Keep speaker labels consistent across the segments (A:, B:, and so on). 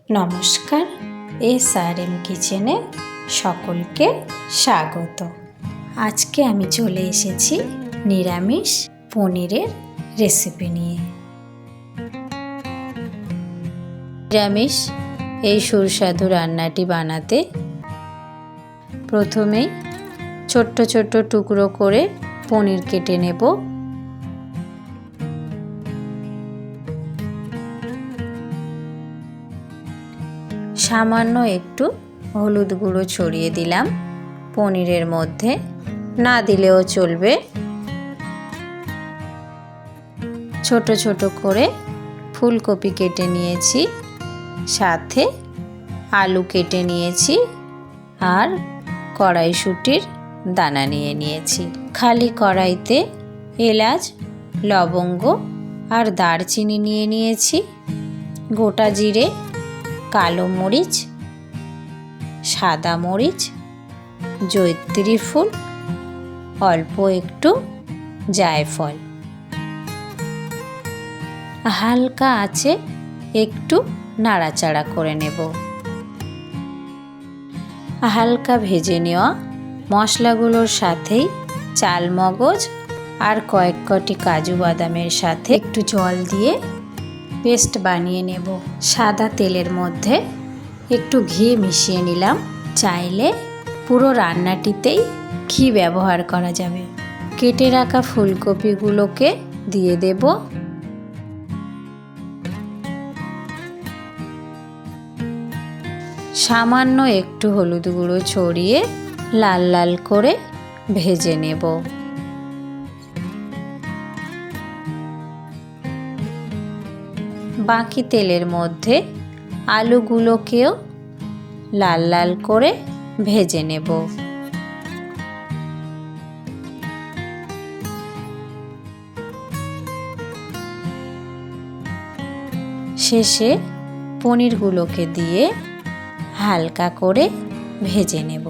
A: নমস্কার, SRM কিচেনে সকলকে স্বাগত। আজকে আমি চলে এসেছি নিরামিষ পনিরের রেসিপি নিয়ে। নিরামিষ এই সুস্বাদু রান্নাটি বানাতে প্রথমেই ছোট্ট ছোট্ট টুকরো করে পনির কেটে নেব। সামান্য একটু হলুদ গুঁড়ো ছড়িয়ে দিলাম পনিরের মধ্যে, না দিলেও চলবে। ছোট ছোট করে ফুলকপি কেটে নিয়েছি, সাথে আলু কেটে নিয়েছি আর কড়াইশুঁটির দানা নিয়ে নিয়েছি। খালি কড়াইতে এলাচ, লবঙ্গ আর দারচিনি নিয়ে নিয়েছি, গোটা জিরে, কালো মরিচ, সাদা মরিচ, জয়িত্রী ফুল, অল্প একটু জায়ফল। হালকা আঁচে একটু নাড়াচাড়া করে নেব। হালকা ভেজে নেওয়া মশলাগুলোর সাথেই চালমগজ আর কয়েক কটি কাজু বাদামের সাথে একটু জল দিয়ে পেস্ট বানিয়ে নেব। সাদা তেলের মধ্যে একটু ঘি মিশিয়ে নিলাম। চাইলে পুরো রান্নাটিতেই ঘি ব্যবহার করা যাবে। কেটে রাখা ফুলকপিগুলোকে দিয়ে দেব। সামান্য একটু হলুদ গুঁড়ো ছড়িয়ে লাল লাল করে ভেজে নেব। বাকি তেলের মধ্যে আলুগুলোকেও লাল লাল করে ভেজে নেব। শেষে পনিরগুলোকে দিয়ে হালকা করে ভেজে নেব।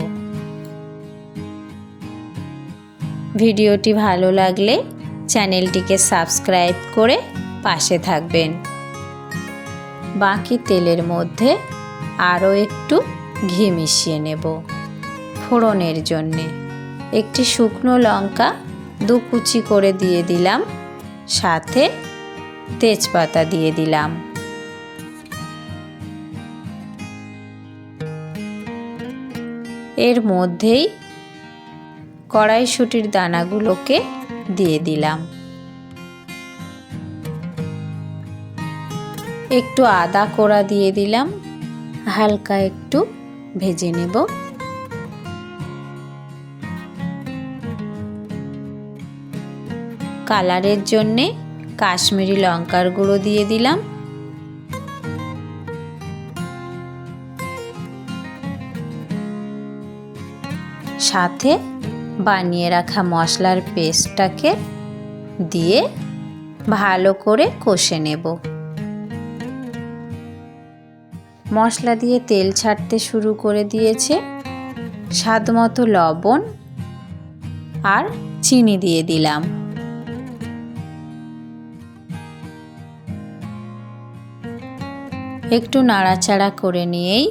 A: ভিডিওটি ভালো লাগলে চ্যানেলটিকে সাবস্ক্রাইব করে পাশে থাকবেন। বাকি তেলের মধ্যে আরও একটু ঘি মিশিয়ে নেব ফোড়নের জন্যে। একটি শুকনো লঙ্কা 2 কুচি করে দিয়ে দিলাম, সাথে তেজপাতা দিয়ে দিলাম। এর মধ্যেই কড়াইশুঁটির দানাগুলোকে দিয়ে দিলাম। একটু আদা কোড়া দিয়ে দিলাম, হালকা একটু ভেজে নেব। কালারের জন্যে কাশ্মীরি লঙ্কার গুঁড়ো দিয়ে দিলাম। সাথে বানিয়ে রাখা মশলার পেস্টটাকে দিয়ে ভালো করে কষে নেব। মশলা দিয়ে তেল ছাড়তে শুরু করে দিয়েছে। স্বাদমতো লবণ আর চিনি দিয়ে দিলাম। একটু নাড়াচাড়া করে নিয়েই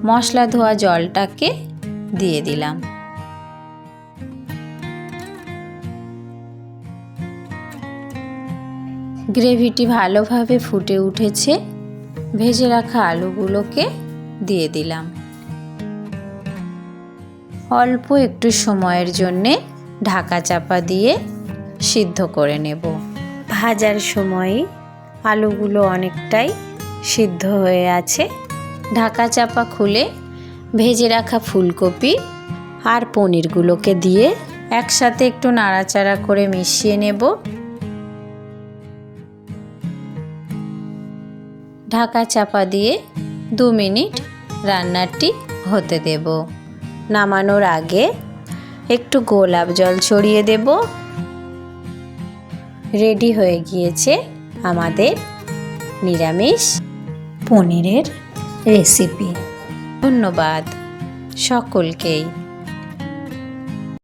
A: মশলা ধোয়া জলটাকে দিয়ে দিলাম। গ্রেভিটি ভালোভাবে ফুটে উঠেছে। ভেজে রাখা আলুগুলোকে দিয়ে দিলাম। অল্প একটু সময়ের জন্যে ঢাকা চাপা দিয়ে সিদ্ধ করে নেব। ভাজার সময় আলুগুলো অনেকটাই সিদ্ধ হয়ে আছে। ঢাকা চাপা খুলে ভেজে রাখা ফুলকপি আর পনিরগুলোকে দিয়ে একসাথে একটু নাড়াচাড়া করে মিশিয়ে নেব। ঢাকা চাপা দিয়ে 2 মিনিট রান্নাটি হতে দেব। নামানোর আগে একটু গোলাপ জল ছড়িয়ে দেব। রেডি হয়ে গিয়েছে আমাদের নিরামিষ পনিরের রেসিপি। ধন্যবাদ সকলকেই।